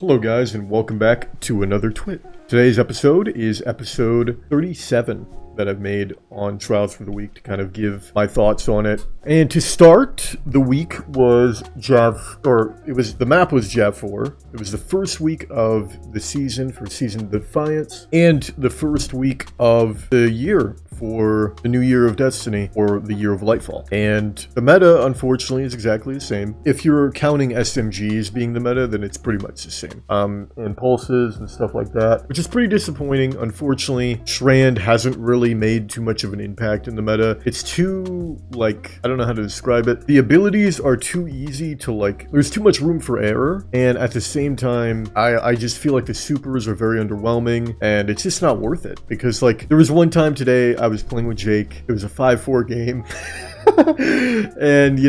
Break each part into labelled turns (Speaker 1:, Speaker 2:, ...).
Speaker 1: Hello guys, and welcome back to another TWIT. Today's episode is episode 37 that I've made on Trials for the Week to kind of give my thoughts on it. And to start, the week was the map was Jav 4. It was the first week of the season for Season Defiance, and the first week of the year for the new year of Destiny, or the year of Lightfall. And the meta, unfortunately, is exactly the same. If you're counting SMGs being the meta, then it's pretty much the same. And pulses and stuff like that, which is pretty disappointing. Unfortunately, Strand hasn't really made too much of an impact in the meta. It's too, I don't know how to describe it. The abilities are too easy to, there's too much room for error. And at the same time, I just feel like the supers are very underwhelming, and it's just not worth it. Because, there was one time today, I was playing with Jake. It was a 5-4 game. And,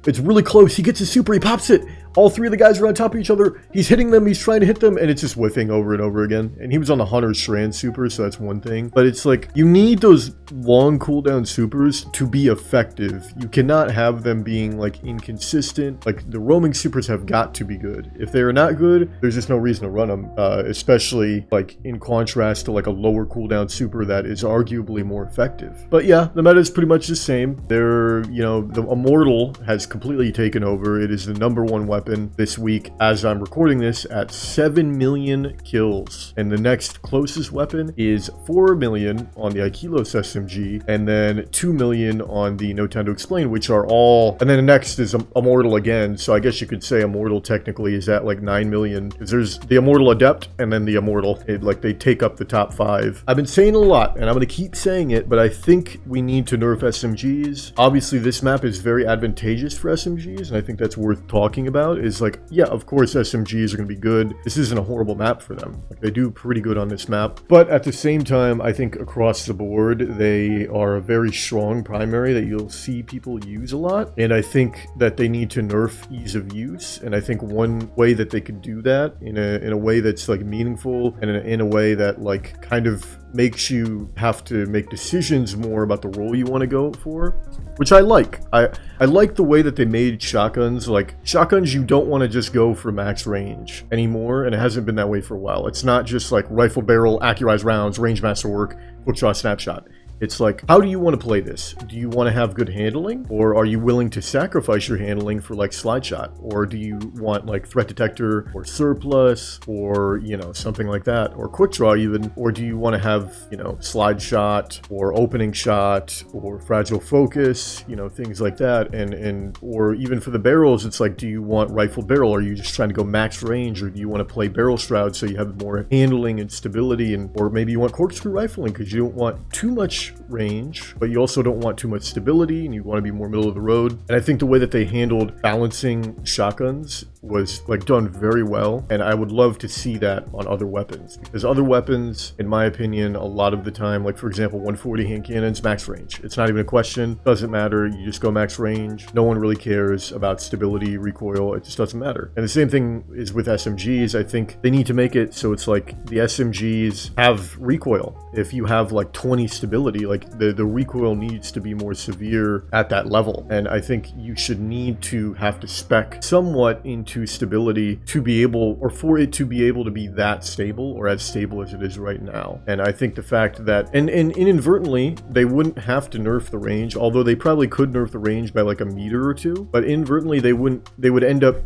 Speaker 1: it's really close. He gets a super, he pops it. All three of the guys are on top of each other. He's hitting them, he's trying to hit them, and it's just whiffing over and over again. And he was on the Hunter Strand super, so that's one thing. But it's you need those long cooldown supers to be effective. You cannot have them being, inconsistent. The roaming supers have got to be good. If they are not good, there's just no reason to run them. Especially, in contrast to, a lower cooldown super that is arguably more effective. But yeah, the meta is pretty much the same. The Immortal has completely taken over. It is the #1 weapon this week as I'm recording this at 7 million kills, and the next closest weapon is 4 million on the Aikilos SMG, and then 2 million on the No Time to Explain, which are all, and then the next is Immortal again. So I guess you could say Immortal technically is at 9 million, because there's the Immortal Adept and then the Immortal. They take up the top 5. I've been saying a lot, and I'm going to keep saying it, but I think we need to nerf SMGs. Obviously this map is very advantageous for SMGs, and I think that's worth talking about. Is yeah, of course SMGs are going to be good. This isn't a horrible map for them. They do pretty good on this map. But at the same time, I think across the board, they are a very strong primary that you'll see people use a lot. And I think that they need to nerf ease of use. And I think one way that they could do that in a way that's meaningful, and in a way that kind of makes you have to make decisions more about the role you want to go for, which I like. I like the way that they made shotguns. Shotguns, you don't want to just go for max range anymore, and it hasn't been that way for a while. It's not just rifle barrel, accurized rounds, range masterwork, quick draw, snapshot. It's how do you want to play this? Do you want to have good handling, or are you willing to sacrifice your handling for slide shot? Or do you want threat detector or surplus, or something like that, or quick draw even? Or do you want to have slide shot or opening shot or fragile focus, things like that? And or even for the barrels, it's do you want rifle barrel? Are you just trying to go max range, or do you want to play barrel shroud so you have more handling and stability? Or maybe you want corkscrew rifling because you don't want too much range, but you also don't want too much stability, and you want to be more middle of the road. And I think the way that they handled balancing shotguns was done very well, and I would love to see that on other weapons, because other weapons, in my opinion, a lot of the time, for example 140 hand cannons, max range. It's not even a question, doesn't matter, you just go max range. No one really cares about stability, recoil, it just doesn't matter. And the same thing is with SMGs. I think they need to make it so it's the SMGs have recoil. If you have 20 stability, the recoil needs to be more severe at that level, and I think you should need to have to spec somewhat into stability to be able, or for it to be able to be that stable, or as stable as it is right now. And I think the fact that, and inadvertently, they wouldn't have to nerf the range, although they probably could nerf the range by a meter or two, but inadvertently they would end up,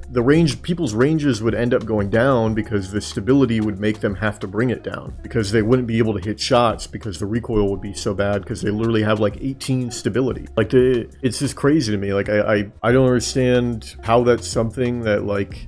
Speaker 1: people's ranges would end up going down, because the stability would make them have to bring it down, because they wouldn't be able to hit shots, because the recoil would be so bad, because they literally have 18 stability. It's just crazy to me. I don't understand how that's something that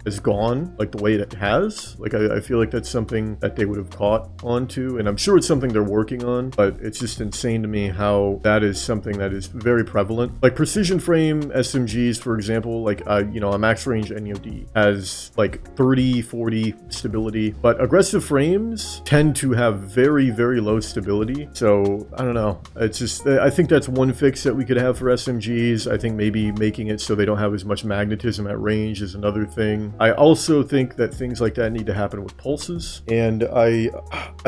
Speaker 1: has gone the way it has. I feel that's something that they would have caught onto, and I'm sure it's something they're working on, but it's just insane to me how that is something that is very prevalent. Precision frame SMGs, for example, a max range NEOD has 30, 40 stability, but aggressive frames tend to have very, very low stability. So I don't know. It's just, I think that's one fix that we could have for SMGs. I think maybe making it so they don't have as much magnetism at range is another thing. I also think that things like that need to happen with pulses, and I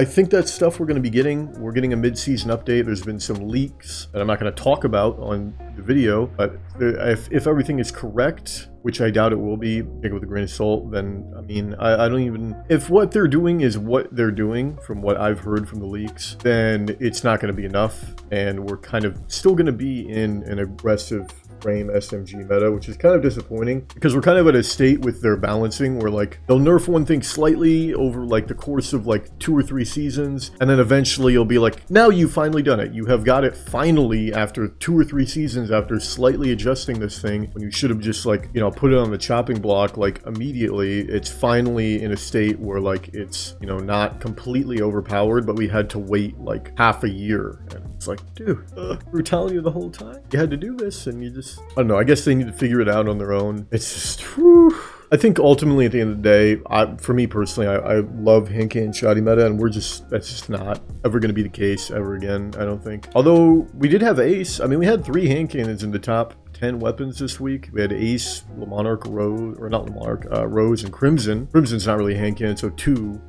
Speaker 1: think that's stuff we're going to be getting. We're getting a mid-season update. There's been some leaks that I'm not going to talk about on the video, but if everything is correct, which I doubt it will be, take it with a grain of salt, then, I mean, I don't even... If what they're doing is what they're doing, from what I've heard from the leaks, then it's not going to be enough, and we're kind of still going to be in an aggressive frame SMG meta, which is kind of disappointing because we're kind of at a state with their balancing where like they'll nerf one thing slightly over like the course of like 2 or 3 seasons, and then eventually you'll be like, now you've finally done it. You have got it finally after 2 or 3 seasons after slightly adjusting this thing when you should have just like, you know, put it on the chopping block like immediately. It's finally in a state where like it's, you know, not completely overpowered, but we had to wait like half a year. And it's like, dude, we were telling you the whole time you had to do this, and you just, I don't know, I guess they need to figure it out on their own. It's just, whew. I think ultimately at the end of the day, for me personally, I love hand cannon shoddy meta, and that's just not ever going to be the case ever again, I don't think. Although we did have Ace. I mean, we had 3 hand cannons in the top 10 weapons this week. We had Ace, Le Monarch, Rose, or not Le Monarch, Rose, and Crimson. Crimson's not really a hand cannon, so 2.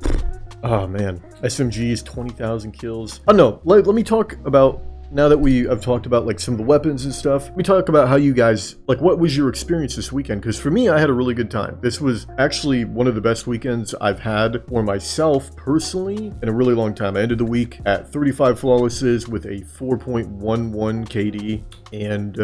Speaker 1: Oh man, SMGs, 20,000 kills. Oh no, let me talk about, now that I've talked about like some of the weapons and stuff, let me talk about how you guys, like, what was your experience this weekend? Because for me, I had a really good time. This was actually one of the best weekends I've had for myself personally in a really long time. I ended the week at 35 flawlesses with a 4.11 KD and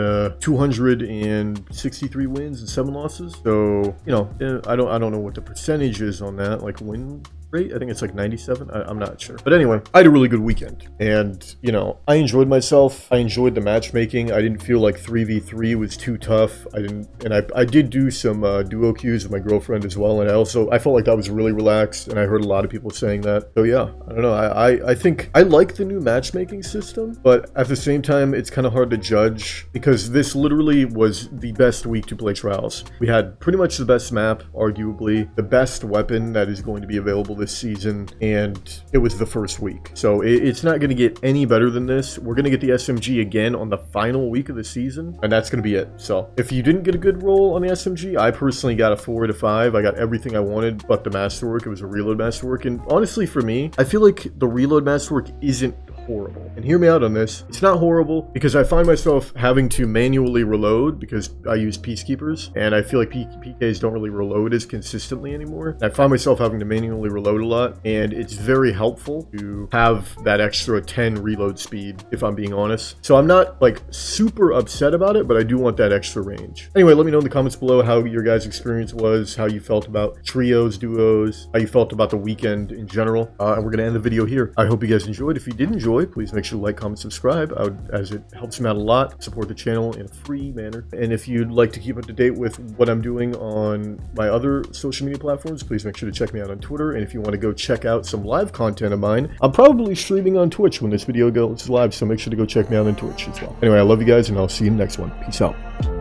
Speaker 1: 263 wins and 7 losses. So, you know, I don't know what the percentage is on that, like win rate. I think it's like 97. I'm not sure. But anyway, I had a really good weekend. And, you know, I enjoyed myself. I enjoyed the matchmaking. I didn't feel like 3v3 was too tough. I did do some duo queues with my girlfriend as well. And I felt like that was really relaxed. And I heard a lot of people saying that. So yeah, I don't know. I think I like the new matchmaking system, but at the same time, it's kind of hard to judge because this literally was the best week to play Trials. We had pretty much the best map, arguably, the best weapon that is going to be available this season, and it was the first week. So it's not going to get any better than this. We're going to get the SMG again on the final week of the season, and that's going to be it. So if you didn't get a good roll on the SMG, I personally got a 4 out of 5. I got everything I wanted but the masterwork. It was a reload masterwork, and honestly for me, I feel like the reload masterwork isn't horrible. And hear me out on this. It's not horrible because I find myself having to manually reload because I use Peacekeepers, and I feel like PKs don't really reload as consistently anymore. I find myself having to manually reload a lot, and it's very helpful to have that extra 10 reload speed, if I'm being honest. So I'm not like super upset about it, but I do want that extra range. Anyway, let me know in the comments below how your guys' experience was, how you felt about trios, duos, how you felt about the weekend in general. And we're going to end the video here. I hope you guys enjoyed. If you did enjoy, please make sure to like, comment, subscribe, as it helps me out a lot. Support the channel in a free manner. And if you'd like to keep up to date with what I'm doing on my other social media platforms, please make sure to check me out on Twitter. And if you want to go check out some live content of mine, I'm probably streaming on Twitch when this video goes live, so make sure to go check me out on Twitch as well. Anyway, I love you guys, and I'll see you in the next one. Peace out.